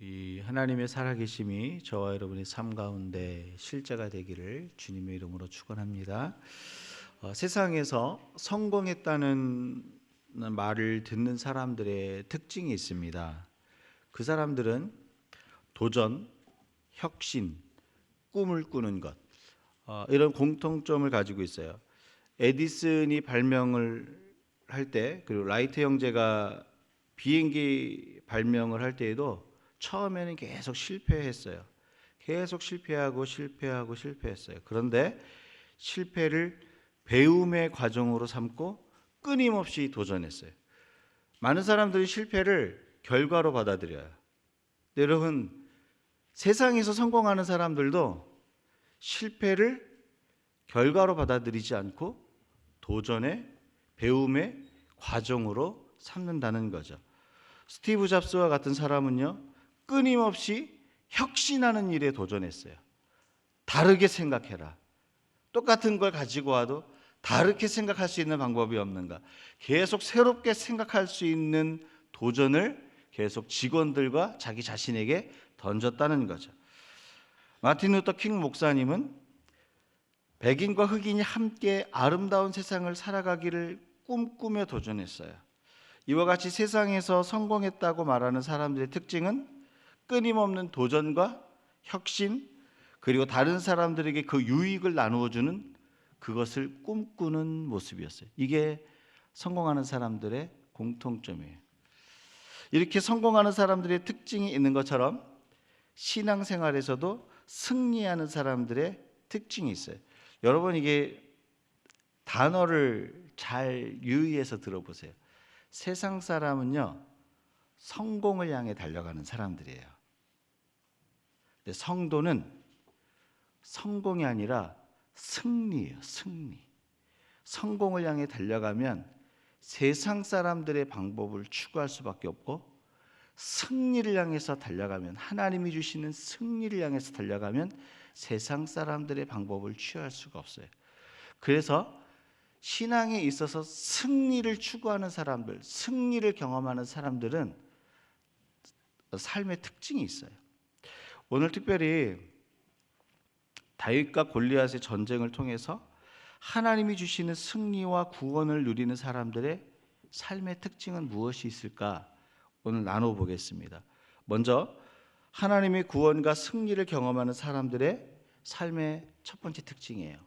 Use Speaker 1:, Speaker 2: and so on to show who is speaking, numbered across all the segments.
Speaker 1: 이 하나님의 살아계심이 저와 여러분의 삶 가운데 실제가 되기를 주님의 이름으로 축원합니다. 세상에서 성공했다는 말을 듣는 사람들의 특징이 있습니다. 그 사람들은 도전, 혁신, 꿈을 꾸는 것, 이런 공통점을 가지고 있어요. 에디슨이 발명을 할 때, 그리고 라이트 형제가 비행기 발명을 할 때에도 처음에는 계속 실패했어요. 계속 실패했어요. 그런데 실패를 배움의 과정으로 삼고 끊임없이 도전했어요. 많은 사람들이 실패를 결과로 받아들여요. 여러분, 세상에서 성공하는 사람들도 실패를 결과로 받아들이지 않고 도전의 배움의 과정으로 삼는다는 거죠. 스티브 잡스와 같은 사람은요, 끊임없이 혁신하는 일에 도전했어요. 다르게 생각해라. 똑같은 걸 가지고 와도 다르게 생각할 수 있는 방법이 없는가? 계속 새롭게 생각할 수 있는 도전을 계속 직원들과 자기 자신에게 던졌다는 거죠. 마틴 루터 킹 목사님은 백인과 흑인이 함께 아름다운 세상을 살아가기를 꿈꾸며 도전했어요. 이와 같이 세상에서 성공했다고 말하는 사람들의 특징은 끊임없는 도전과 혁신, 그리고 다른 사람들에게 그 유익을 나누어주는 그것을 꿈꾸는 모습이었어요. 이게 성공하는 사람들의 공통점이에요. 이렇게 성공하는 사람들의 특징이 있는 것처럼 신앙생활에서도 승리하는 사람들의 특징이 있어요. 여러분, 이게 단어를 잘 유의해서 들어보세요. 세상 사람은요, 성공을 향해 달려가는 사람들이에요. 근데 성도는 성공이 아니라 승리예요. 승리. 성공을 향해 달려가면 세상 사람들의 방법을 추구할 수밖에 없고, 승리를 향해서 달려가면, 하나님이 주시는 승리를 향해서 달려가면 세상 사람들의 방법을 취할 수가 없어요. 그래서 신앙에 있어서 승리를 추구하는 사람들, 승리를 경험하는 사람들은 삶의 특징이 있어요. 오늘 특별히 다윗과 골리앗의 전쟁을 통해서 하나님이 주시는 승리와 구원을 누리는 사람들의 삶의 특징은 무엇이 있을까? 오늘 나눠보겠습니다. 먼저 하나님의 구원과 승리를 경험하는 사람들의 삶의 첫 번째 특징이에요.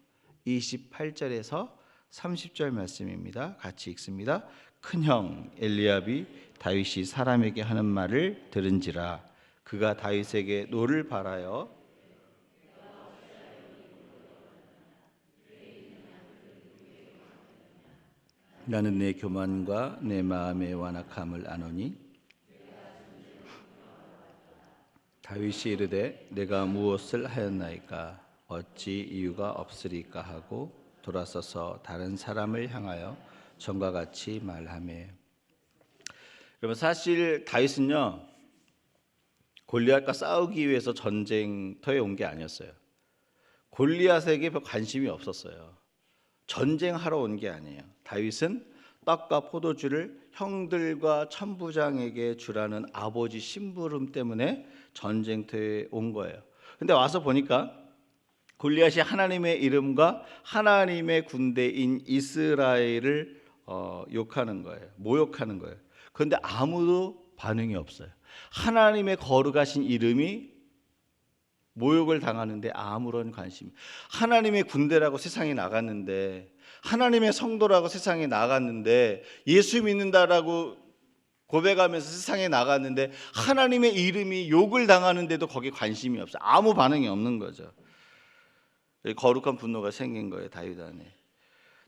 Speaker 1: 28절에서 30절 말씀입니다. 같이 읽습니다. 큰형 엘리압이 다윗이 사람에게 하는 말을 들은지라. 그가 다윗에게 노를 바라여 나는 내 교만과 내 마음의 완악함을 아노니 다윗이 이르되 내가 무엇을 하였나이까 어찌 이유가 없으리까 하고 돌아서서 다른 사람을 향하여 전과 같이 말하매. 여러분, 사실 다윗은요, 골리앗과 싸우기 위해서 전쟁터에 온 게 아니었어요. 골리앗에게 별 관심이 없었어요. 전쟁하러 온 게 아니에요. 다윗은 떡과 포도주를 형들과 천부장에게 주라는 아버지 심부름 때문에 전쟁터에 온 거예요. 근데 와서 보니까 골리앗이 하나님의 이름과 하나님의 군대인 이스라엘을 욕하는 거예요. 모욕하는 거예요. 그런데 아무도 반응이 없어요. 하나님의 거룩하신 이름이 모욕을 당하는데 아무런 관심. 하나님의 군대라고 세상에 나갔는데, 하나님의 성도라고 세상에 나갔는데, 예수 믿는다라고 고백하면서 세상에 나갔는데 하나님의 이름이 욕을 당하는데도 거기에 관심이 없어요. 아무 반응이 없는 거죠. 거룩한 분노가 생긴 거예요, 다윗 안에.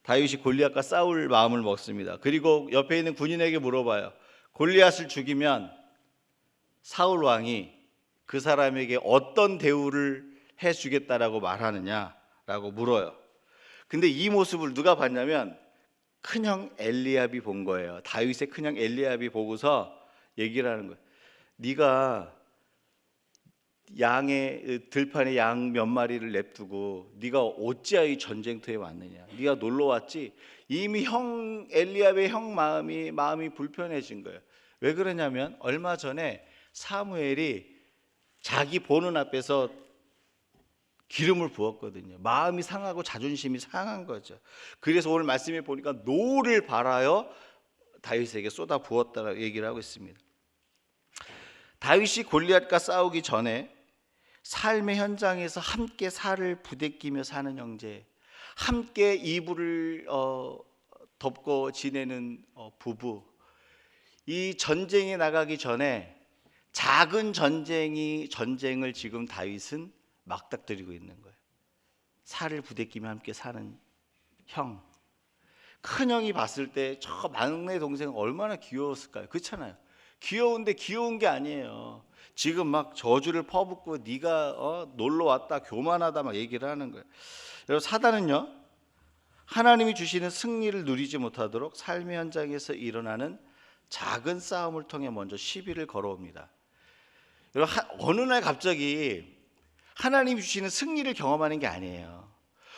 Speaker 1: 다윗이 골리앗과 싸울 마음을 먹습니다. 그리고 옆에 있는 군인에게 물어봐요. 골리앗을 죽이면 사울 왕이 그 사람에게 어떤 대우를 해주겠다라고 말하느냐라고 물어요. 근데 이 모습을 누가 봤냐면 큰형 엘리압이 본 거예요. 다윗의 큰형 엘리압이 보고서 얘기를 하는 거예요. 네가 양의 들판에 양 몇 마리를 냅두고 네가 어찌하여 전쟁터에 왔느냐? 네가 놀러 왔지? 이미 형 엘리압의 형 마음이 불편해진 거예요. 왜 그러냐면 얼마 전에 사무엘이 자기 보는 앞에서 기름을 부었거든요. 마음이 상하고 자존심이 상한 거죠. 그래서 오늘 말씀에 보니까 노를 발하여 다윗에게 쏟아 부었다고 얘기를 하고 있습니다. 다윗이 골리앗과 싸우기 전에 삶의 현장에서 함께 살을 부대끼며 사는 형제, 함께 이불을 덮고 지내는 부부, 이 전쟁에 나가기 전에 작은 전쟁을 지금 다윗은 막닥뜨리고 있는 거예요. 살을 부대끼며 함께 사는 형, 큰형이 봤을 때 저 막내 동생 얼마나 귀여웠을까요? 그렇잖아요. 귀여운데 귀여운 게 아니에요. 지금 막 저주를 퍼붓고 네가 놀러 왔다, 교만하다 막 얘기를 하는 거예요. 여러분, 사단은요, 하나님이 주시는 승리를 누리지 못하도록 삶의 현장에서 일어나는 작은 싸움을 통해 먼저 시비를 걸어옵니다. 여러분, 어느 날 갑자기 하나님이 주시는 승리를 경험하는 게 아니에요.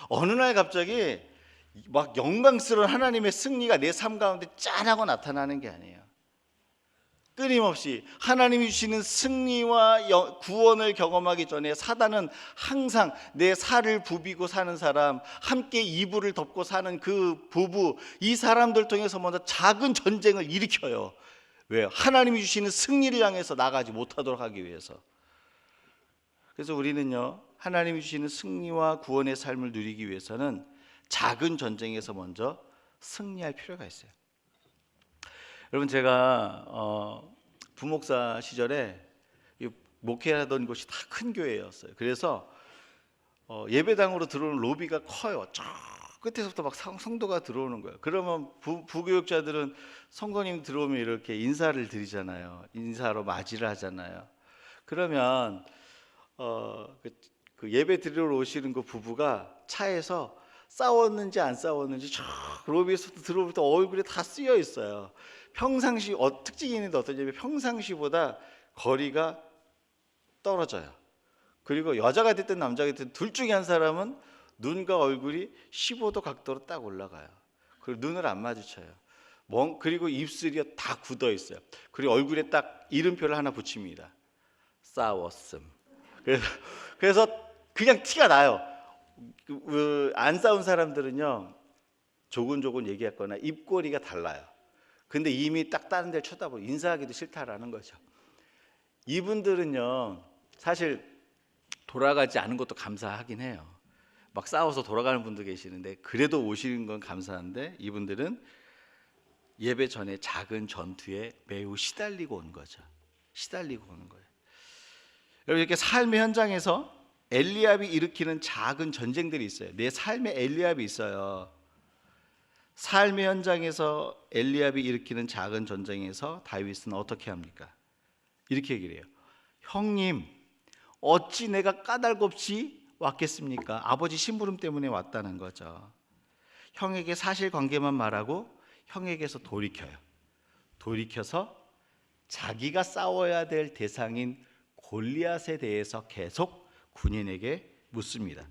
Speaker 1: 어느 날 갑자기 막 영광스러운 하나님의 승리가 내 삶 가운데 짠하고 나타나는 게 아니에요. 끊임없이 하나님이 주시는 승리와 구원을 경험하기 전에 사단은 항상 내 살을 부비고 사는 사람, 함께 이불을 덮고 사는 그 부부, 이 사람들 통해서 먼저 작은 전쟁을 일으켜요. 왜요? 하나님이 주시는 승리를 향해서 나가지 못하도록 하기 위해서. 그래서 우리는요, 하나님이 주시는 승리와 구원의 삶을 누리기 위해서는 작은 전쟁에서 먼저 승리할 필요가 있어요. 여러분, 제가 부목사 시절에 목회하던 곳이 다 큰 교회였어요. 그래서 예배당으로 들어오는 로비가 커요. 저 끝에서부터 막 성도가 들어오는 거예요. 그러면 부교육자들은 성도님 들어오면 이렇게 인사를 드리잖아요. 인사로 맞이를 하잖아요. 그러면 그 예배 드리러 오시는 그 부부가 차에서 싸웠는지 안 싸웠는지 저 로비에서 들어올 때 얼굴에 다 쓰여 있어요. 평상시 특징이 있는데 어떠냐면 평상시보다 거리가 떨어져요. 그리고 여자가 됐든 남자가 됐든 둘 중에 한 사람은 눈과 얼굴이 15도 각도로 딱 올라가요. 그리고 눈을 안 마주쳐요. 그리고 입술이 다 굳어 있어요. 그리고 얼굴에 딱 이름표를 하나 붙입니다. 싸웠음. 그래서 그냥 티가 나요. 안 싸운 사람들은요, 조곤조곤 얘기했거나 입꼬리가 달라요. 근데 이미 딱 다른 데를 쳐다보고 인사하기도 싫다라는 거죠. 이분들은요, 사실 돌아가지 않은 것도 감사하긴 해요. 막 싸워서 돌아가는 분도 계시는데 그래도 오시는 건 감사한데, 이분들은 예배 전에 작은 전투에 매우 시달리고 온 거죠. 시달리고 오는 거예요. 여러분, 이렇게 삶의 현장에서 엘리압이 일으키는 작은 전쟁들이 있어요. 내 삶에 엘리압이 있어요. 삶의 현장에서 엘리압이 일으키는 작은 전쟁에서 다윗은 어떻게 합니까? 이렇게 얘기를 해요. 형님, 어찌 내가 까닭없이 왔겠습니까? 아버지 심부름 때문에 왔다는 거죠. 형에게 사실관계만 말하고 형에게서 돌이켜요. 돌이켜서 자기가 싸워야 될 대상인 골리앗에 대해서 계속 군인에게 묻습니다.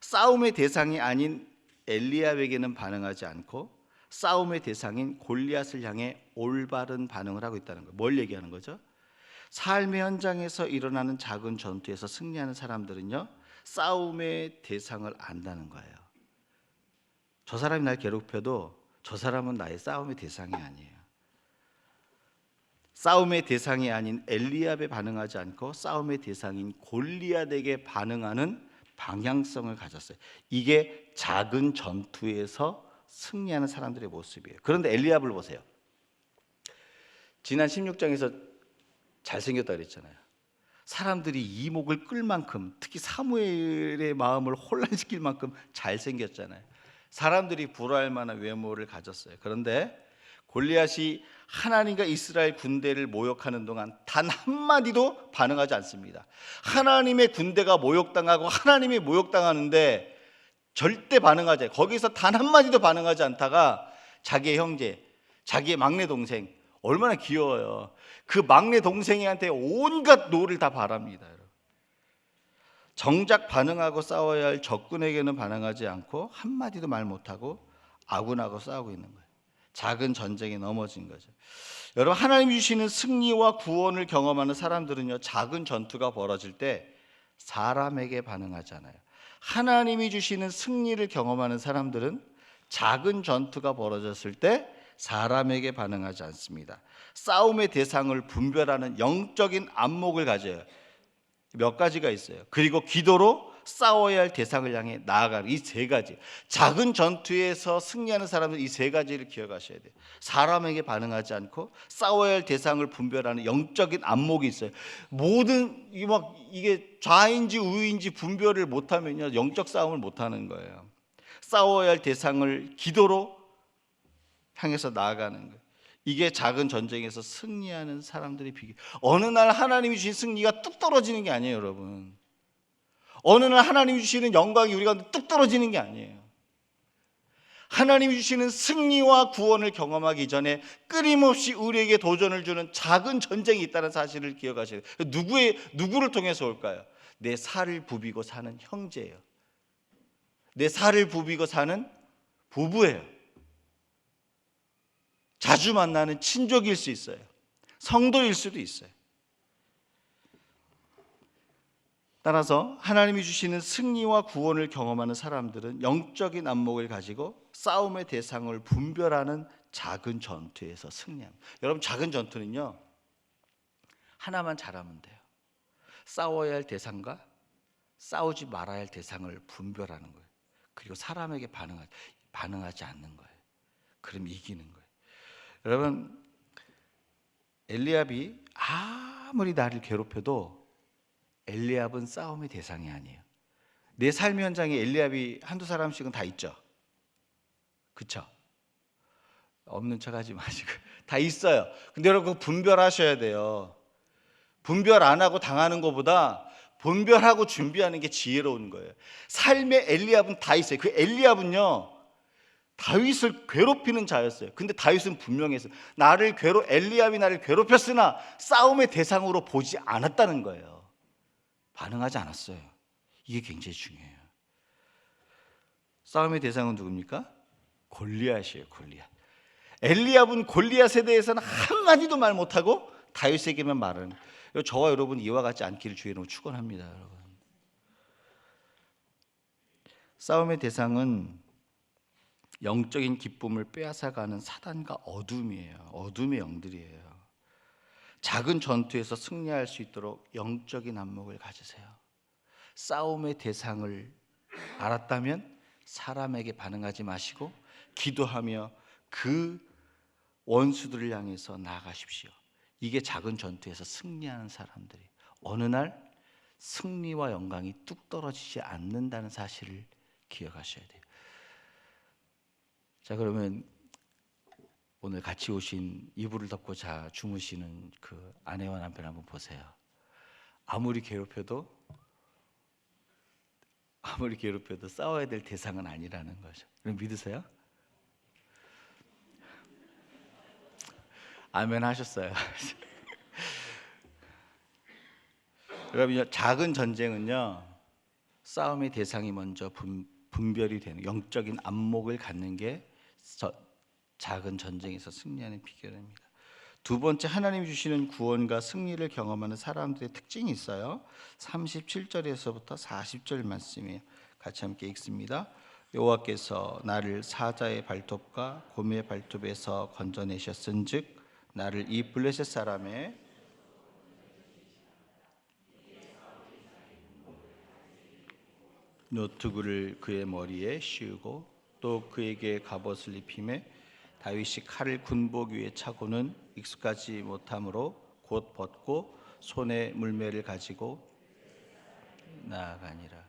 Speaker 1: 싸움의 대상이 아닌 엘리압에게는 반응하지 않고 싸움의 대상인 골리앗을 향해 올바른 반응을 하고 있다는 거예요. 뭘 얘기하는 거죠? 삶의 현장에서 일어나는 작은 전투에서 승리하는 사람들은요, 싸움의 대상을 안다는 거예요. 저 사람이 날 괴롭혀도 저 사람은 나의 싸움의 대상이 아니에요. 싸움의 대상이 아닌 엘리압에 반응하지 않고 싸움의 대상인 골리앗에게 반응하는 방향성을 가졌어요. 이게 작은 전투에서 승리하는 사람들의 모습이에요. 그런데 엘리압을 보세요. 지난 16장에서 잘생겼다 그랬잖아요. 사람들이 이목을 끌 만큼, 특히 사무엘의 마음을 혼란시킬 만큼 잘생겼잖아요. 사람들이 부러워할 만한 외모를 가졌어요. 그런데 골리앗이 하나님과 이스라엘 군대를 모욕하는 동안 단 한마디도 반응하지 않습니다. 하나님의 군대가 모욕당하고 하나님이 모욕당하는데 절대 반응하지 않아요. 거기서 단 한마디도 반응하지 않다가 자기의 형제, 자기의 막내 동생, 얼마나 귀여워요. 그 막내 동생한테 온갖 노를 다 바랍니다. 정작 반응하고 싸워야 할 적군에게는 반응하지 않고 한마디도 말 못하고 아군하고 싸우고 있는 거예요. 작은 전쟁에 넘어진 거죠. 여러분, 하나님이 주시는 승리와 구원을 경험하는 사람들은요, 작은 전투가 벌어질 때 사람에게 반응하잖아요. 하나님이 주시는 승리를 경험하는 사람들은 작은 전투가 벌어졌을 때 사람에게 반응하지 않습니다. 싸움의 대상을 분별하는 영적인 안목을 가져요. 몇 가지가 있어요. 그리고 기도로 싸워야 할 대상을 향해 나아가는 이 세 가지. 작은 전투에서 승리하는 사람은 이 세 가지를 기억하셔야 돼요. 사람에게 반응하지 않고 싸워야 할 대상을 분별하는 영적인 안목이 있어요. 모든 이게 좌인지 우인지 분별을 못하면요, 영적 싸움을 못하는 거예요. 싸워야 할 대상을 기도로 향해서 나아가는 거예요. 이게 작은 전쟁에서 승리하는 사람들의 비결. 어느 날 하나님이 주신 승리가 뚝 떨어지는 게 아니에요, 여러분. 어느 날 하나님이 주시는 영광이 우리가 뚝 떨어지는 게 아니에요. 하나님이 주시는 승리와 구원을 경험하기 전에 끊임없이 우리에게 도전을 주는 작은 전쟁이 있다는 사실을 기억하셔야 돼요. 누구를 통해서 올까요? 내 살을 부비고 사는 형제예요. 내 살을 부비고 사는 부부예요. 자주 만나는 친족일 수 있어요. 성도일 수도 있어요. 따라서 하나님이 주시는 승리와 구원을 경험하는 사람들은 영적인 안목을 가지고 싸움의 대상을 분별하는 작은 전투에서 승리합니다. 여러분, 작은 전투는요, 하나만 잘하면 돼요. 싸워야 할 대상과 싸우지 말아야 할 대상을 분별하는 거예요. 그리고 사람에게 반응하지 않는 거예요. 그럼 이기는 거예요. 여러분, 엘리압이 아무리 나를 괴롭혀도 엘리압은 싸움의 대상이 아니에요. 내 삶 현장에 엘리압이 한두 사람씩은 다 있죠. 그렇죠? 없는 척하지 마시고 다 있어요. 근데 여러분, 분별하셔야 돼요. 분별 안 하고 당하는 것보다 분별하고 준비하는 게 지혜로운 거예요. 삶의 엘리압은 다 있어요. 그 엘리압은요, 다윗을 괴롭히는 자였어요. 근데 다윗은 분명했어요. 엘리압이 나를 괴롭혔으나 싸움의 대상으로 보지 않았다는 거예요. 반응하지 않았어요. 이게 굉장히 중요해요. 싸움의 대상은 누굽니까? 골리앗이에요. 골리앗. 엘리압은 골리앗에 대해서는 한마디도 말 못하고 다윗에게만 말하는 거예요. 저와 여러분 이와 같지 않기를 주의로 축원합니다. 여러분, 싸움의 대상은 영적인 기쁨을 빼앗아가는 사단과 어둠이에요. 어둠의 영들이에요. 작은 전투에서 승리할 수 있도록 영적인 안목을 가지세요. 싸움의 대상을 알았다면 사람에게 반응하지 마시고 기도하며 그 원수들을 향해서 나아가십시오. 이게 작은 전투에서 승리하는 사람들이 어느 날 승리와 영광이 뚝 떨어지지 않는다는 사실을 기억하셔야 돼요. 자, 그러면 오늘 같이 오신 이불을 덮고 주무시는 그 아내와 남편 한번 보세요. 아무리 괴롭혀도 싸워야 될 대상은 아니라는 거죠. 그럼 믿으세요? 아멘 하셨어요. 여러분, 작은 전쟁은요, 싸움의 대상이 먼저 분별이 되는 영적인 안목을 갖는 게 작은 전쟁에서 승리하는 비결입니다. 두 번째, 하나님이 주시는 구원과 승리를 경험하는 사람들의 특징이 있어요. 37절에서부터 40절 말씀이에요. 같이 함께 읽습니다. 여호와께서 나를 사자의 발톱과 곰의 발톱에서 건져내셨은즉 나를 이 블레셋 사람의 노트구를 그의 머리에 씌우고 또 그에게 갑옷을 입히매 다윗이 칼을 군복 위에 차고는 익숙하지 못함으로 곧 벗고 손에 물매를 가지고 나아가니라.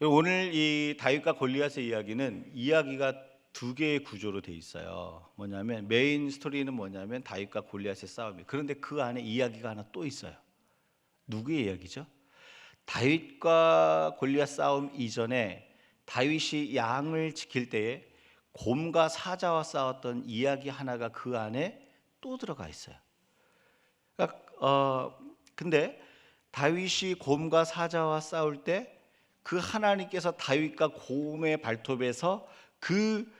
Speaker 1: 오늘 이 다윗과 골리앗의 이야기는 이야기가 두 개의 구조로 돼 있어요. 뭐냐면 메인 스토리는 뭐냐면 다윗과 골리앗의 싸움이에요. 그런데 그 안에 이야기가 하나 또 있어요. 누구의 이야기죠? 다윗과 골리앗 싸움 이전에 다윗이 양을 지킬 때에 곰과 사자와 싸웠던 이야기 하나가 그 안에 또 들어가 있어요. 근데 다윗이 곰과 사자와 싸울 때 그 하나님께서 다윗과 곰의 발톱에서 그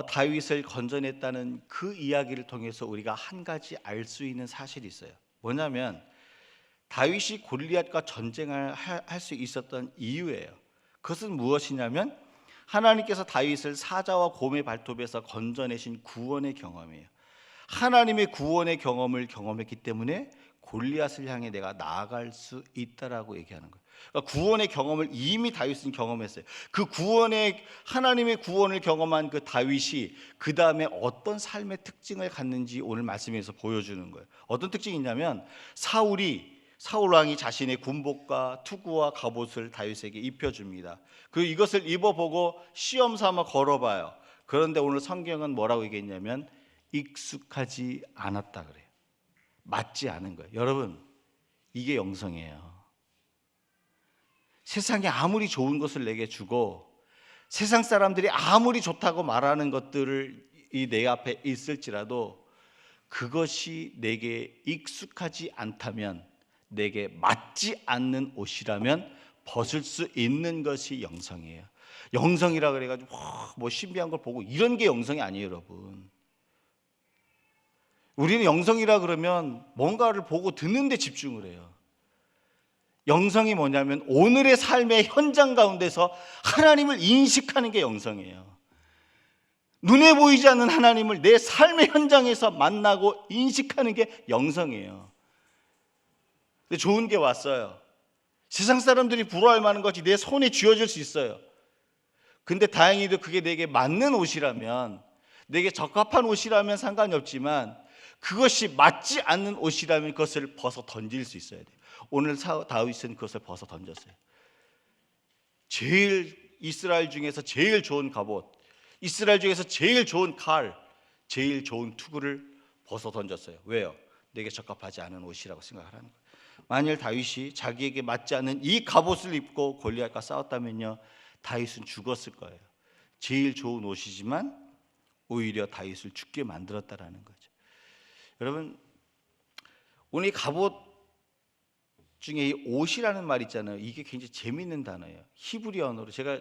Speaker 1: 다윗을 건져냈다는 그 이야기를 통해서 우리가 한 가지 알 수 있는 사실이 있어요. 뭐냐면 다윗이 골리앗과 전쟁을 할 수 있었던 이유예요. 그것은 무엇이냐면 하나님께서 다윗을 사자와 곰의 발톱에서 건져내신 구원의 경험이에요. 하나님의 구원의 경험을 경험했기 때문에 골리앗을 향해 내가 나아갈 수 있다라고 얘기하는 거예요. 그러니까 구원의 경험을 이미 다윗은 경험했어요. 그 하나님의 구원을 경험한 그 다윗이 그 다음에 어떤 삶의 특징을 갖는지 오늘 말씀에서 보여주는 거예요. 어떤 특징이 있냐면 사울 왕이 자신의 군복과 투구와 갑옷을 다윗에게 입혀줍니다. 그리고 이것을 입어보고 시험 삼아 걸어봐요. 그런데 오늘 성경은 뭐라고 얘기했냐면 익숙하지 않았다 그래요. 맞지 않은 거예요. 여러분, 이게 영성이에요. 세상이 아무리 좋은 것을 내게 주고 세상 사람들이 아무리 좋다고 말하는 것들을 내 앞에 있을지라도 그것이 내게 익숙하지 않다면, 내게 맞지 않는 옷이라면 벗을 수 있는 것이 영성이에요. 영성이라 그래가지고 뭐 신비한 걸 보고 이런 게 영성이 아니에요, 여러분. 우리는 영성이라 그러면 뭔가를 보고 듣는 데 집중을 해요. 영성이 뭐냐면 오늘의 삶의 현장 가운데서 하나님을 인식하는 게 영성이에요. 눈에 보이지 않는 하나님을 내 삶의 현장에서 만나고 인식하는 게 영성이에요. 근데 좋은 게 왔어요. 세상 사람들이 부러워할 만한 것이 내 손에 쥐어질 수 있어요. 근데 다행히도 그게 내게 맞는 옷이라면, 내게 적합한 옷이라면 상관이 없지만 그것이 맞지 않는 옷이라면 그것을 벗어 던질 수 있어야 돼요. 오늘 다윗은 그것을 벗어 던졌어요. 이스라엘 중에서 제일 좋은 갑옷, 이스라엘 중에서 제일 좋은 칼, 제일 좋은 투구를 벗어 던졌어요. 왜요? 내게 적합하지 않은 옷이라고 생각하라는 거예요. 만일 다윗이 자기에게 맞지 않는 이 갑옷을 입고 골리앗과 싸웠다면요, 다윗은 죽었을 거예요. 제일 좋은 옷이지만 오히려 다윗을 죽게 만들었다라는 거죠. 여러분, 오늘 이 갑옷 중에 이 옷이라는 말 있잖아요. 이게 굉장히 재미있는 단어예요. 히브리 언어로, 제가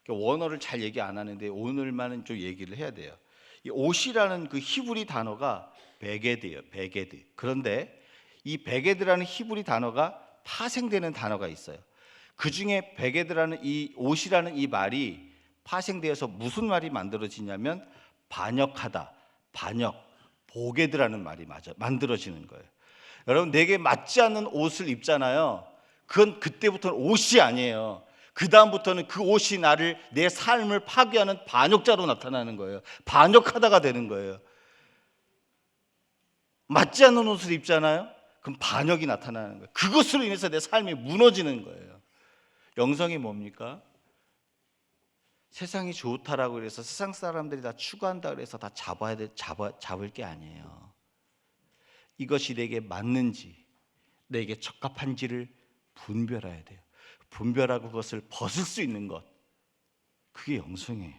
Speaker 1: 원어를 잘 얘기 안 하는데 오늘만은 좀 얘기를 해야 돼요. 이 옷이라는 그 히브리 단어가 베게드예요. 베게드. 그런데 이 베게드라는 히브리 단어가 파생되는 단어가 있어요. 그 중에 베게드라는 이 옷이라는 이 말이 파생되어서 무슨 말이 만들어지냐면 반역하다, 반역, 보게드라는 말이 만들어지는 거예요. 여러분, 내게 맞지 않는 옷을 입잖아요. 그건 그때부터는 옷이 아니에요. 그 다음부터는 그 옷이 내 삶을 파괴하는 반역자로 나타나는 거예요. 반역하다가 되는 거예요. 맞지 않는 옷을 입잖아요. 그럼 반역이 나타나는 거예요. 그것으로 인해서 내 삶이 무너지는 거예요. 영성이 뭡니까? 세상이 좋다라고 해서 세상 사람들이 다 추구한다 그래서 다 잡을 게 아니에요. 이것이 내게 맞는지, 내게 적합한지를 분별해야 돼요. 분별하고 그것을 벗을 수 있는 것, 그게 영성이에요.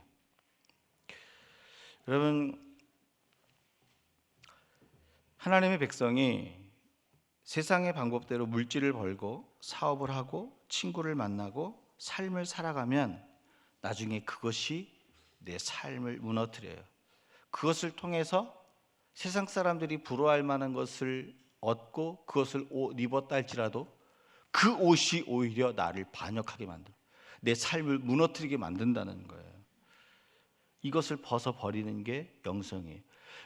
Speaker 1: 여러분, 하나님의 백성이 세상의 방법대로 물질을 벌고 사업을 하고 친구를 만나고 삶을 살아가면 나중에 그것이 내 삶을 무너뜨려요. 그것을 통해서 세상 사람들이 부러워할 만한 것을 얻고 그것을 옷 입었다 할지라도 그 옷이 오히려 나를 반역하게 만들어 내 삶을 무너뜨리게 만든다는 거예요. 이것을 벗어버리는 게 영성이에요.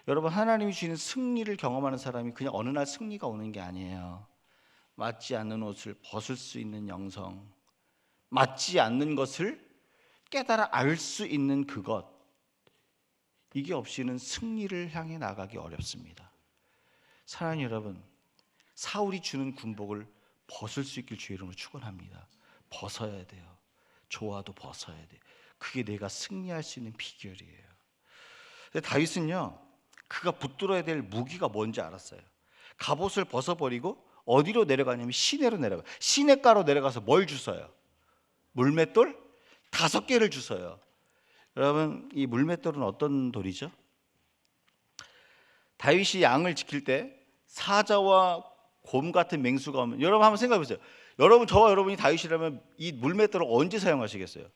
Speaker 1: 여러분, 하나님이 주시는 승리를 경험하는 사람이 그냥 어느 날 승리가 오는 게 아니에요. 맞지 않는 옷을 벗을 수 있는 영성, 맞지 않는 것을 깨달아 알 수 있는 그것, 이게 없이는 승리를 향해 나가기 어렵습니다. 사랑하는 여러분, 사울이 주는 군복을 벗을 수 있길 주의 이름으로 축원합니다. 벗어야 돼요. 좋아도 벗어야 돼. 그게 내가 승리할 수 있는 비결이에요. 근데 다윗은요, 그가 붙들어야 될 무기가 뭔지 알았어요. 갑옷을 벗어버리고 어디로 내려가냐면 시내로 내려가. 시내가로 내려가서 뭘 주워요? 물맷돌 5개를 주워요. 여러분, 이 물맷돌은 어떤 돌이죠? 다윗이 양을 지킬 때 사자와 곰 같은 맹수가 오면, 여러분 한번 생각해 보세요. 저와 여러분이 다윗이라면 이 물맷돌을 언제 사용하시겠어요?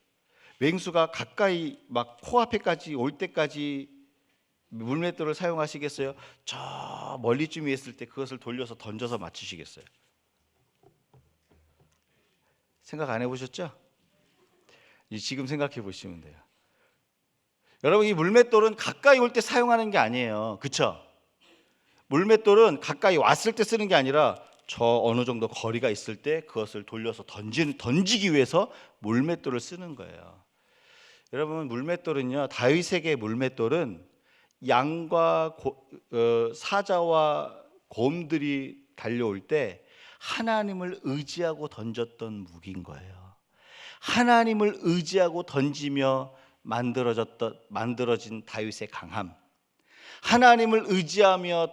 Speaker 1: 맹수가 가까이 막 코앞에까지 올 때까지 물맷돌을 사용하시겠어요? 저 멀리쯤 있을 때 그것을 돌려서 던져서 맞추시겠어요? 생각 안 해보셨죠? 지금 생각해 보시면 돼요. 여러분, 이 물맷돌은 가까이 올 때 사용하는 게 아니에요. 그렇죠? 물맷돌은 가까이 왔을 때 쓰는 게 아니라 저 어느 정도 거리가 있을 때 그것을 돌려서 던지기 위해서 물맷돌을 쓰는 거예요. 여러분, 물맷돌은요, 다윗에게 물맷돌은 양과 사자와 곰들이 달려올 때 하나님을 의지하고 던졌던 무기인 거예요. 하나님을 의지하고 던지며 만들어진 다윗의 강함, 하나님을 의지하며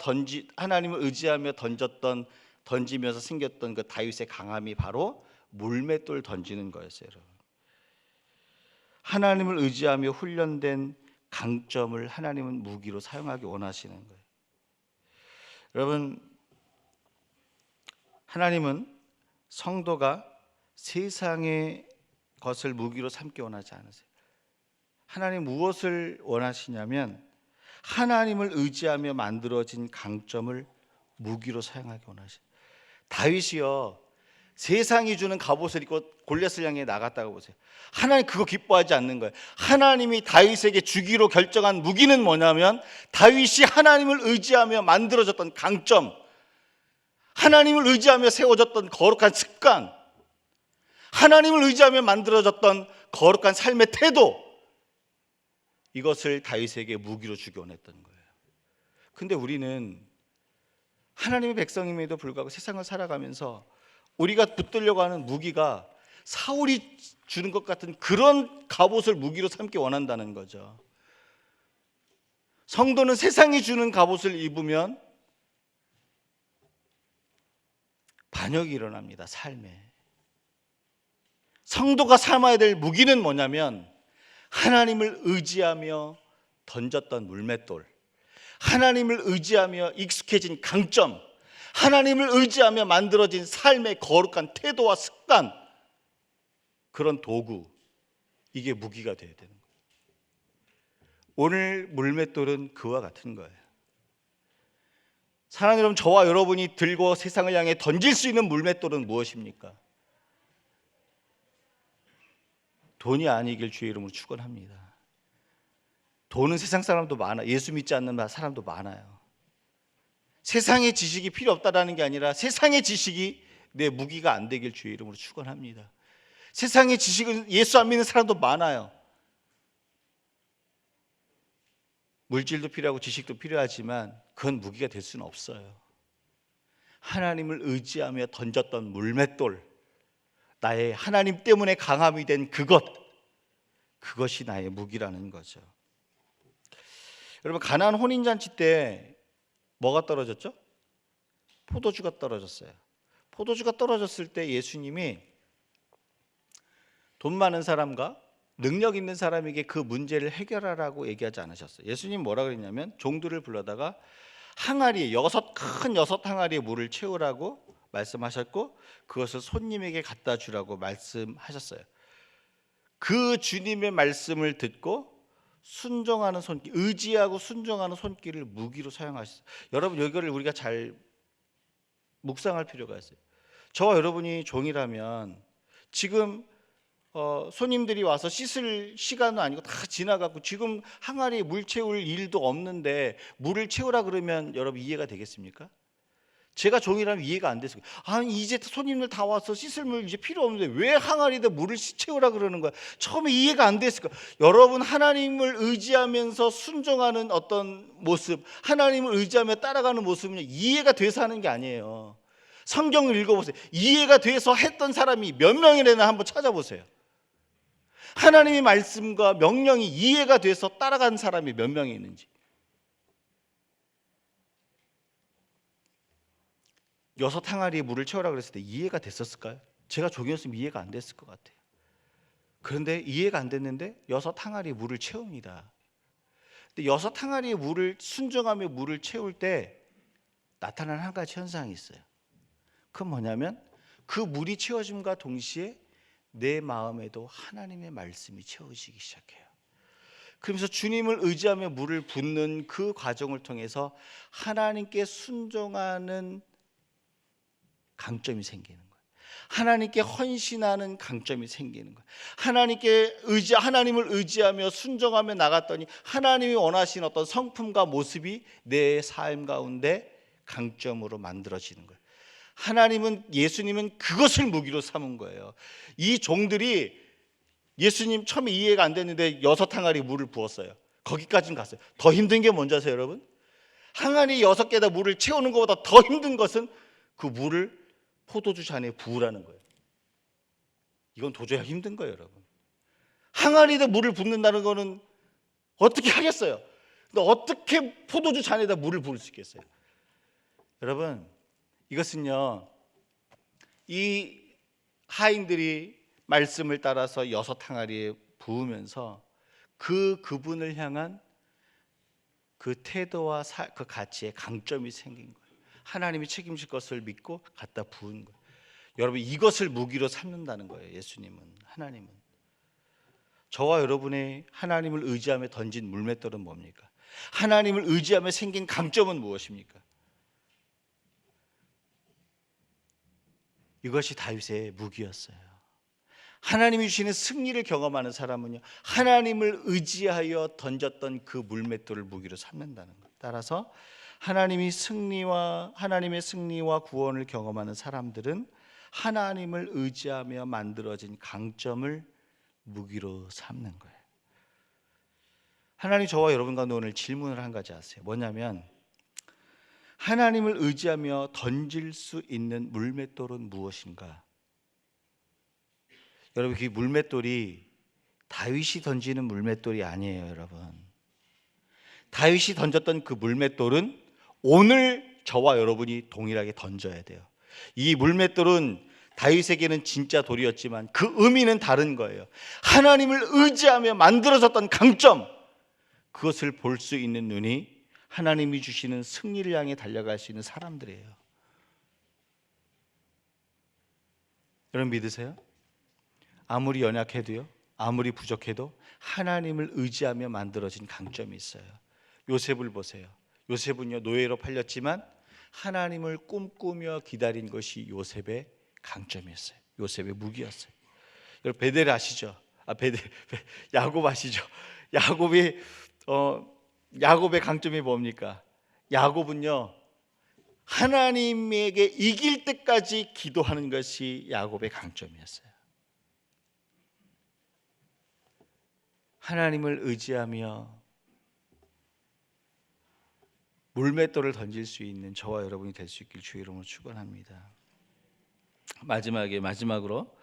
Speaker 1: 던지면서 생겼던 그 다윗의 강함이 바로 물맷돌 던지는 거였어요. 여러분, 하나님을 의지하며 훈련된 강점을 하나님은 무기로 사용하기 원하시는 거예요. 여러분, 하나님은 성도가 세상의 것을 무기로 삼기 원하지 않으세요. 하나님 무엇을 원하시냐면 하나님을 의지하며 만들어진 강점을 무기로 사용하기 원하시죠. 다윗이요, 세상이 주는 갑옷을 입고 골리앗을 향해 나갔다고 보세요. 하나님 그거 기뻐하지 않는 거예요. 하나님이 다윗에게 주기로 결정한 무기는 뭐냐면 다윗이 하나님을 의지하며 만들어졌던 강점, 하나님을 의지하며 세워졌던 거룩한 습관, 하나님을 의지하며 만들어졌던 거룩한 삶의 태도, 이것을 다윗에게 무기로 주기 원했던 거예요. 근데 우리는 하나님의 백성임에도 불구하고 세상을 살아가면서 우리가 붙들려고 하는 무기가 사울이 주는 것 같은 그런 갑옷을 무기로 삼기 원한다는 거죠. 성도는 세상이 주는 갑옷을 입으면 반역이 일어납니다. 삶에. 성도가 삼아야 될 무기는 뭐냐면 하나님을 의지하며 던졌던 물맷돌, 하나님을 의지하며 익숙해진 강점, 하나님을 의지하며 만들어진 삶의 거룩한 태도와 습관, 그런 도구, 이게 무기가 되어야 되는 거예요. 오늘 물맷돌은 그와 같은 거예요. 사랑하는 여러분, 저와 여러분이 들고 세상을 향해 던질 수 있는 물맷돌은 무엇입니까? 돈이 아니길 주의 이름으로 축원합니다. 돈은 세상 사람도 많아요. 예수 믿지 않는 사람도 많아요. 세상의 지식이 필요 없다라는 게 아니라 세상의 지식이 내 무기가 안 되길 주의 이름으로 축원합니다. 세상의 지식은 예수 안 믿는 사람도 많아요. 물질도 필요하고 지식도 필요하지만 그건 무기가 될 수는 없어요. 하나님을 의지하며 던졌던 물맷돌, 나의 하나님 때문에 강함이 된 그것이 나의 무기라는 거죠. 여러분, 가나안 혼인잔치 때 뭐가 떨어졌죠? 포도주가 떨어졌어요. 포도주가 떨어졌을 때 예수님이 돈 많은 사람과 능력 있는 사람에게 그 문제를 해결하라고 얘기하지 않으셨어요. 예수님 뭐라 그랬냐면 종들을 불러다가 항아리에 큰 여섯 항아리에 물을 채우라고 말씀하셨고 그것을 손님에게 갖다 주라고 말씀하셨어요. 그 주님의 말씀을 듣고 순종하는 손길, 의지하고 순종하는 손길을 무기로 사용하셨어요. 여러분, 이거를 우리가 잘 묵상할 필요가 있어요. 저와 여러분이 종이라면 지금 손님들이 와서 씻을 시간은 아니고 다 지나갔고 지금 항아리에 물 채울 일도 없는데 물을 채우라 그러면 여러분 이해가 되겠습니까? 제가 종이라면 이해가 안 됐어요. 아니, 이제 손님들 다 와서 씻을 물 이제 필요 없는데 왜 항아리에다 물을 채우라 그러는 거야? 처음에 이해가 안 됐을 거예요. 여러분, 하나님을 의지하면서 순종하는 어떤 모습, 하나님을 의지하며 따라가는 모습은 이해가 돼서 하는 게 아니에요. 성경을 읽어보세요. 이해가 돼서 했던 사람이 몇 명이나 한번 찾아보세요. 하나님의 말씀과 명령이 이해가 돼서 따라간 사람이 몇 명이 있는지. 여섯 항아리에 물을 채우라 그랬을 때 이해가 됐었을까요? 제가 종이었으면 이해가 안 됐을 것 같아요. 그런데 이해가 안 됐는데 여섯 항아리에 물을 채웁니다. 근데 여섯 항아리에 물을 순종하며 물을 채울 때 나타나는 한 가지 현상이 있어요. 그건 뭐냐면 그 물이 채워짐과 동시에 내 마음에도 하나님의 말씀이 채워지기 시작해요. 그러면서 주님을 의지하며 물을 붓는 그 과정을 통해서 하나님께 순종하는 강점이 생기는 거예요. 하나님께 헌신하는 강점이 생기는 거예요. 하나님을 의지하며 순종하며 나갔더니 하나님이 원하신 어떤 성품과 모습이 내 삶 가운데 강점으로 만들어지는 거예요. 예수님은 그것을 무기로 삼은 거예요. 이 종들이 예수님 처음에 이해가 안 됐는데 6항아리 물을 부었어요. 거기까지는 갔어요. 더 힘든 게 뭔지 아세요, 여러분? 항아리 6개에다 물을 채우는 것보다 더 힘든 것은 그 물을 포도주 잔에 부으라는 거예요. 이건 도저히 힘든 거예요, 여러분. 항아리에다 물을 붓는다는 거는 어떻게 하겠어요? 근데 어떻게 포도주 잔에다 물을 부을 수 있겠어요? 여러분, 이것은요, 이 하인들이 말씀을 따라서 6항아리에 부으면서 그분을 향한 그 태도와 그 가치의 강점이 생긴 거예요. 하나님이 책임질 것을 믿고 갖다 부은 거예요. 여러분, 이것을 무기로 삼는다는 거예요. 예수님은, 하나님은. 저와 여러분의 하나님을 의지하며 던진 물맷돌은 뭡니까? 하나님을 의지하며 생긴 강점은 무엇입니까? 이것이 다윗의 무기였어요. 하나님이 주시는 승리를 경험하는 사람은요, 하나님을 의지하여 던졌던 그 물맷돌을 무기로 삼는다는 것. 따라서 하나님의 승리와 구원을 경험하는 사람들은 하나님을 의지하며 만들어진 강점을 무기로 삼는 거예요. 하나님 저와 여러분 가운데 오늘 질문을 한 가지 하세요. 뭐냐면, 하나님을 의지하며 던질 수 있는 물맷돌은 무엇인가? 여러분, 그 물맷돌이 다윗이 던지는 물맷돌이 아니에요, 여러분. 다윗이 던졌던 그 물맷돌은 오늘 저와 여러분이 동일하게 던져야 돼요. 이 물맷돌은 다윗에게는 진짜 돌이었지만 그 의미는 다른 거예요. 하나님을 의지하며 만들어졌던 강점, 그것을 볼 수 있는 눈이 하나님이 주시는 승리를 향해 달려갈 수 있는 사람들이에요. 여러분 믿으세요? 아무리 연약해도요, 아무리 부족해도 하나님을 의지하며 만들어진 강점이 있어요. 요셉을 보세요. 요셉은요, 노예로 팔렸지만 하나님을 꿈꾸며 기다린 것이 요셉의 강점이었어요. 요셉의 무기였어요. 여러분 베델 아시죠? 야곱 아시죠? 야곱의 강점이 뭡니까? 야곱은요, 하나님에게 이길 때까지 기도하는 것이 야곱의 강점이었어요. 하나님을 의지하며 물맷돌을 던질 수 있는 저와 여러분이 될 수 있길 주의 이름으로 축원합니다. 마지막으로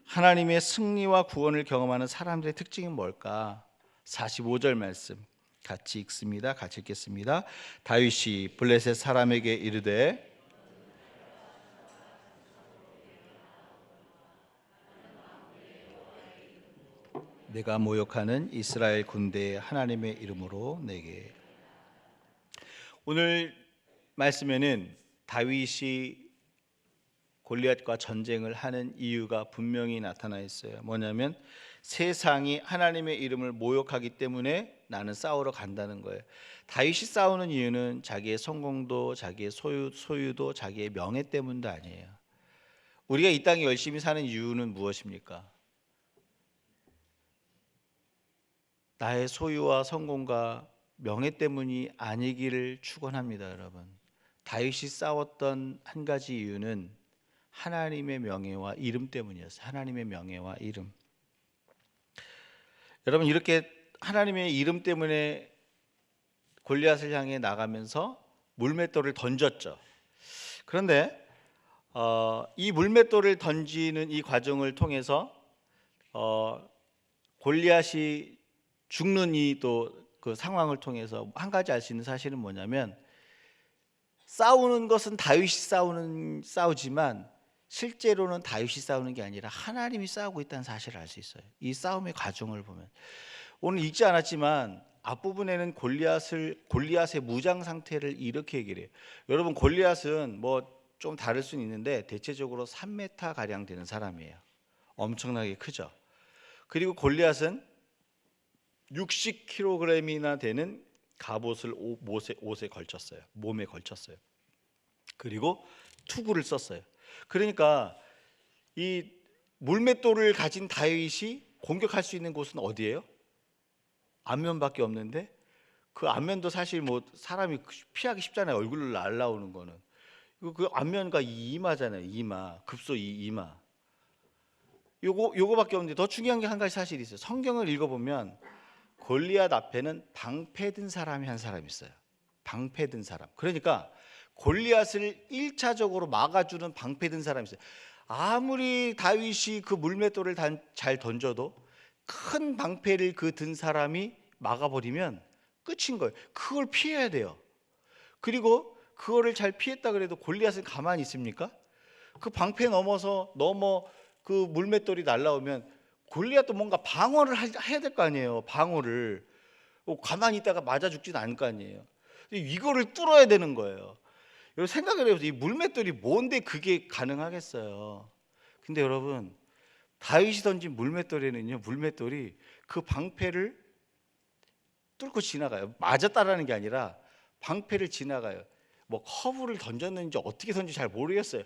Speaker 1: 하나님의 승리와 구원을 경험하는 사람들의 특징이 뭘까? 45절 말씀 같이 읽습니다. 같이 읽겠습니다. 다윗이 블레셋 사람에게 이르되 내가 모욕하는 이스라엘 군대의 하나님의 이름으로 내게. 오늘 말씀에는 다윗이 골리앗과 전쟁을 하는 이유가 분명히 나타나 있어요. 뭐냐면 세상이 하나님의 이름을 모욕하기 때문에 나는 싸우러 간다는 거예요. 다윗이 싸우는 이유는 자기의 성공도, 자기의 소유도, 자기의 명예 때문도 아니에요. 우리가 이 땅에 열심히 사는 이유는 무엇입니까? 나의 소유와 성공과 명예 때문이 아니기를 축원합니다, 여러분. 다윗이 싸웠던 한 가지 이유는 하나님의 명예와 이름 때문이었어요. 하나님의 명예와 이름. 여러분, 이렇게 하나님의 이름 때문에 골리앗을 향해 나가면서 물맷돌을 던졌죠. 그런데 이 물맷돌을 던지는 이 과정을 통해서 골리앗이 죽는 이 또 그 상황을 통해서 한 가지 알 수 있는 사실은 뭐냐면, 싸우는 것은 다윗이 싸우지만 실제로는 다윗이 싸우는 게 아니라 하나님이 싸우고 있다는 사실을 알 수 있어요. 이 싸움의 과정을 보면. 오늘 읽지 않았지만 앞부분에는 골리앗의 무장 상태를 이렇게 얘기를 해요. 여러분, 골리앗은 뭐 좀 다를 수는 있는데 대체적으로 3m 가량 되는 사람이에요. 엄청나게 크죠. 그리고 골리앗은 60kg이나 되는 갑옷을 옷에 걸쳤어요. 몸에 걸쳤어요. 그리고 투구를 썼어요. 그러니까 이 물맷돌을 가진 다윗이 공격할 수 있는 곳은 어디예요? 안면밖에 없는데, 그 안면도 사실 뭐 사람이 피하기 쉽잖아요. 얼굴로 날라오는 거는. 그 안면과 이마잖아요. 이마, 급소 이마. 요거밖에 없는데, 더 중요한 게 한 가지 사실이 있어요. 성경을 읽어보면 골리앗 앞에는 방패 든 사람이 한 사람 있어요. 방패 든 사람. 그러니까 골리앗을 1차적으로 막아주는 방패 든 사람이 있어요. 아무리 다윗이 그 물맷돌을 잘 던져도 큰 방패를 그 든 사람이 막아버리면 끝인 거예요. 그걸 피해야 돼요. 그리고 그거를 잘 피했다 그래도 골리앗은 가만히 있습니까? 그 방패 넘어 그 물맷돌이 날라오면 골리앗도 뭔가 방어를 해야 될 거 아니에요. 방어를. 가만히 있다가 맞아 죽진 않을 거 아니에요. 이거를 뚫어야 되는 거예요. 여러분 생각을 해보세요. 이 물맷돌이 뭔데 그게 가능하겠어요. 근데 여러분, 다윗이 던진 물맷돌에는요, 물맷돌이 그 방패를 뚫고 지나가요. 맞았다라는 게 아니라 방패를 지나가요. 뭐 커브를 던졌는지 어떻게 던졌는지 잘 모르겠어요.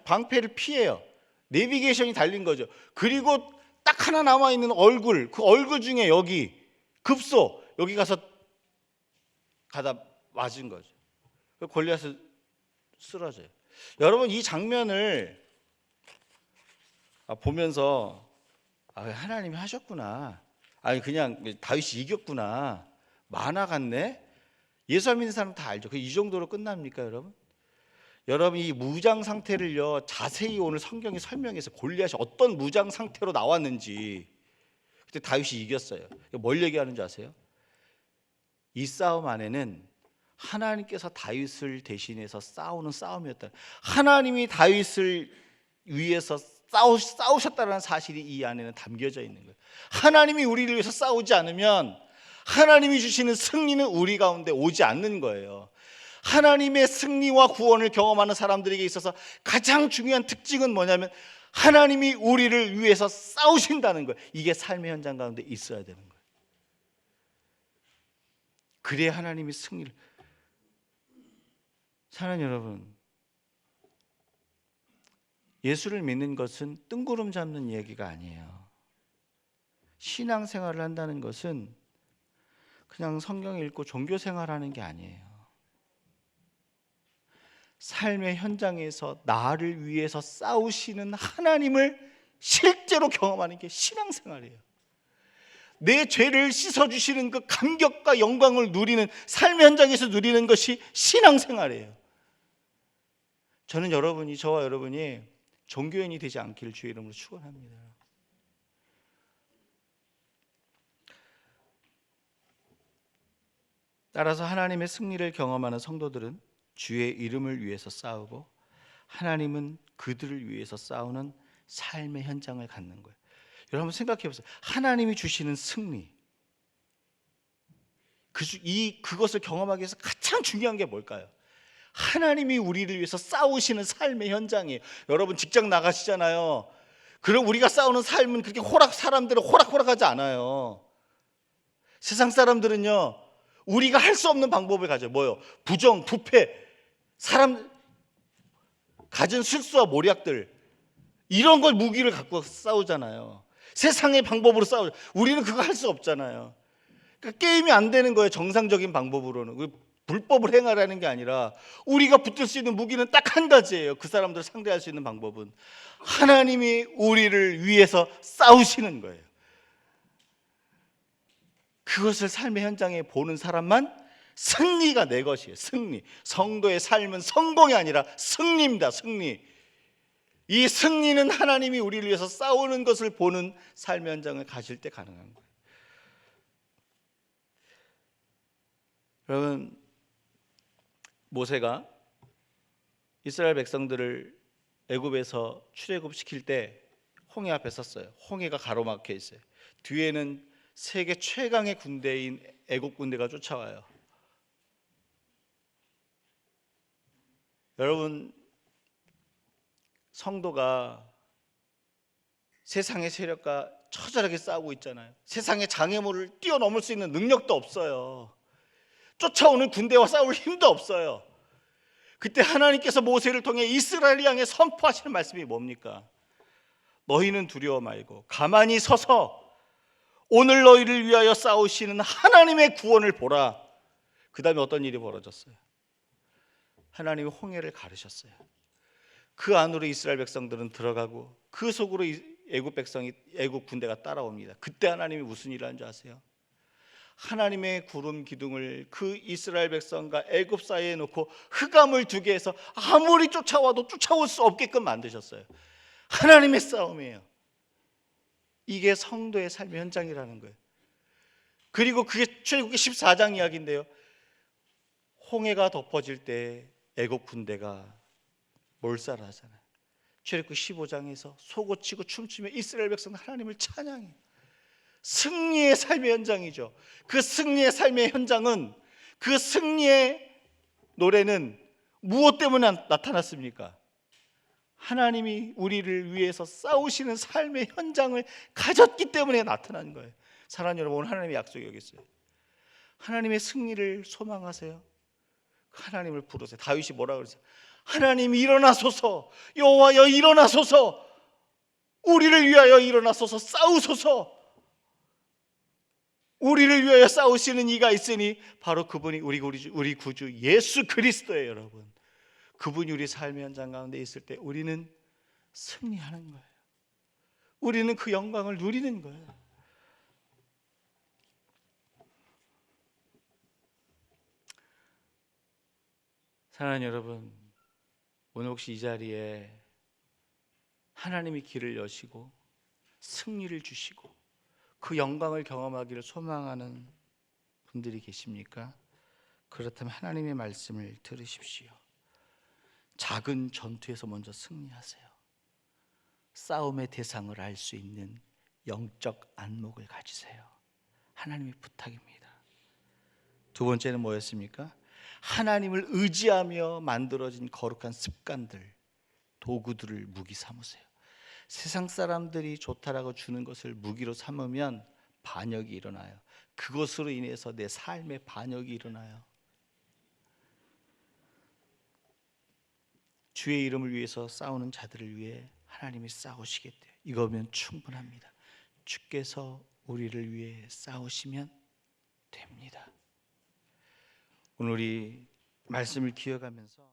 Speaker 1: 방패를 피해요. 내비게이션이 달린 거죠. 그리고 딱 하나 남아있는 얼굴, 그 얼굴 중에 여기 급소, 여기 가다 맞은 거죠. 골리앗은 쓰러져요. 여러분, 이 장면을 보면서 하나님이 하셨구나, 아니 그냥 다윗이 이겼구나, 만화 같네. 예수 안 믿는 사람 다 알죠. 이 정도로 끝납니까, 여러분? 여러분, 이 무장 상태를요 자세히 오늘 성경이 설명해서 골리앗이 어떤 무장 상태로 나왔는지. 그때 다윗이 이겼어요. 뭘 얘기하는 줄 아세요? 이 싸움 안에는 하나님께서 다윗을 대신해서 싸우는 싸움이었다. 하나님이 다윗을 위해서 싸우셨다는 사실이 이 안에는 담겨져 있는 거예요. 하나님이 우리를 위해서 싸우지 않으면 하나님이 주시는 승리는 우리 가운데 오지 않는 거예요. 하나님의 승리와 구원을 경험하는 사람들에게 있어서 가장 중요한 특징은 뭐냐면 하나님이 우리를 위해서 싸우신다는 거예요. 이게 삶의 현장 가운데 있어야 되는 거예요. 그래야 하나님이 승리를. 사랑하는 여러분, 예수를 믿는 것은 뜬구름 잡는 얘기가 아니에요. 신앙생활을 한다는 것은 그냥 성경 읽고 종교 생활하는 게 아니에요. 삶의 현장에서 나를 위해서 싸우시는 하나님을 실제로 경험하는 게 신앙생활이에요. 내 죄를 씻어주시는 그 감격과 영광을 누리는, 삶의 현장에서 누리는 것이 신앙생활이에요. 저는 저와 여러분이 종교인이 되지 않기를 주의 이름으로 축원합니다. 따라서 하나님의 승리를 경험하는 성도들은 주의 이름을 위해서 싸우고 하나님은 그들을 위해서 싸우는 삶의 현장을 갖는 거예요. 여러분 생각해 보세요. 하나님이 주시는 승리, 그것을 경험하기 위해서 가장 중요한 게 뭘까요? 하나님이 우리를 위해서 싸우시는 삶의 현장이에요. 여러분 직장 나가시잖아요. 그럼 우리가 싸우는 삶은 그렇게 사람들은 호락호락하지 않아요. 세상 사람들은요, 우리가 할 수 없는 방법을 가져요. 뭐요? 부정, 부패, 사람 가진 실수와 모략들, 이런 걸 무기를 갖고 싸우잖아요. 세상의 방법으로 싸우죠. 우리는 그거 할 수 없잖아요. 그러니까 게임이 안 되는 거예요. 정상적인 방법으로는. 불법을 행하라는 게 아니라 우리가 붙들 수 있는 무기는 딱 한 가지예요. 그 사람들을 상대할 수 있는 방법은 하나님이 우리를 위해서 싸우시는 거예요. 그것을 삶의 현장에 보는 사람만 승리가 내 것이에요. 승리. 성도의 삶은 성공이 아니라 승리입니다. 승리. 이 승리는 하나님이 우리를 위해서 싸우는 것을 보는 삶의 현장을 가질 때 가능한 거예요. 여러분, 모세가 이스라엘 백성들을 애굽에서 출애굽시킬 때 홍해 앞에 섰어요. 홍해가 가로막혀 있어요. 뒤에는 세계 최강의 군대인 애굽 군대가 쫓아와요. 여러분, 성도가
Speaker 2: 세상의 세력과 처절하게 싸우고 있잖아요. 세상의 장애물을 뛰어넘을 수 있는 능력도 없어요. 쫓아오는 군대와 싸울 힘도 없어요. 그때 하나님께서 모세를 통해 이스라엘을 향해 선포하시는 말씀이 뭡니까? 너희는 두려워 말고 가만히 서서 오늘 너희를 위하여 싸우시는 하나님의 구원을 보라. 그 다음에 어떤 일이 벌어졌어요? 하나님이 홍해를 가르셨어요. 그 안으로 이스라엘 백성들은 들어가고 그 속으로 애국 군대가 따라옵니다. 그때 하나님이 무슨 일을 한 줄 아세요? 하나님의 구름 기둥을 그 이스라엘 백성과 애굽 사이에 놓고 흑암을 두게 해서 아무리 쫓아와도 쫓아올 수 없게끔 만드셨어요. 하나님의 싸움이에요. 이게 성도의 삶의 현장이라는 거예요. 그리고 그게 출애굽기 14장 이야기인데요, 홍해가 덮어질 때 애굽 군대가 몰살하잖아요. 출애굽기 15장에서 속옷치고 춤추며 이스라엘 백성은 하나님을 찬양해요. 승리의 삶의 현장이죠. 그 승리의 삶의 현장은, 그 승리의 노래는 무엇 때문에 나타났습니까? 하나님이 우리를 위해서 싸우시는 삶의 현장을 가졌기 때문에 나타난 거예요. 사랑하는 여러분, 오늘 하나님의 약속이 여기 있어요. 하나님의 승리를 소망하세요. 하나님을 부르세요. 다윗이 뭐라고 그랬어요? 하나님 일어나소서, 여호와여 일어나소서, 우리를 위하여 일어나소서, 싸우소서. 우리를 위하여 싸우시는 이가 있으니 바로 그분이 우리 구주 예수 그리스도예요. 여러분, 그분이 우리 삶의 현장 가운데 있을 때 우리는 승리하는 거예요. 우리는 그 영광을 누리는 거예요. 사랑하는 여러분, 오늘 혹시 이 자리에 하나님이 길을 여시고 승리를 주시고 그 영광을 경험하기를 소망하는 분들이 계십니까? 그렇다면 하나님의 말씀을 들으십시오. 작은 전투에서 먼저 승리하세요. 싸움의 대상을 알 수 있는 영적 안목을 가지세요. 하나님의 부탁입니다. 두 번째는 뭐였습니까? 하나님을 의지하며 만들어진 거룩한 습관들, 도구들을 무기 삼으세요. 세상 사람들이 좋다라고 주는 것을 무기로 삼으면 반역이 일어나요. 그것으로 인해서 내 삶에 반역이 일어나요. 주의 이름을 위해서 싸우는 자들을 위해 하나님이 싸우시겠대요. 이거면 충분합니다. 주께서 우리를 위해 싸우시면 됩니다. 오늘 우리 말씀을 기억하면서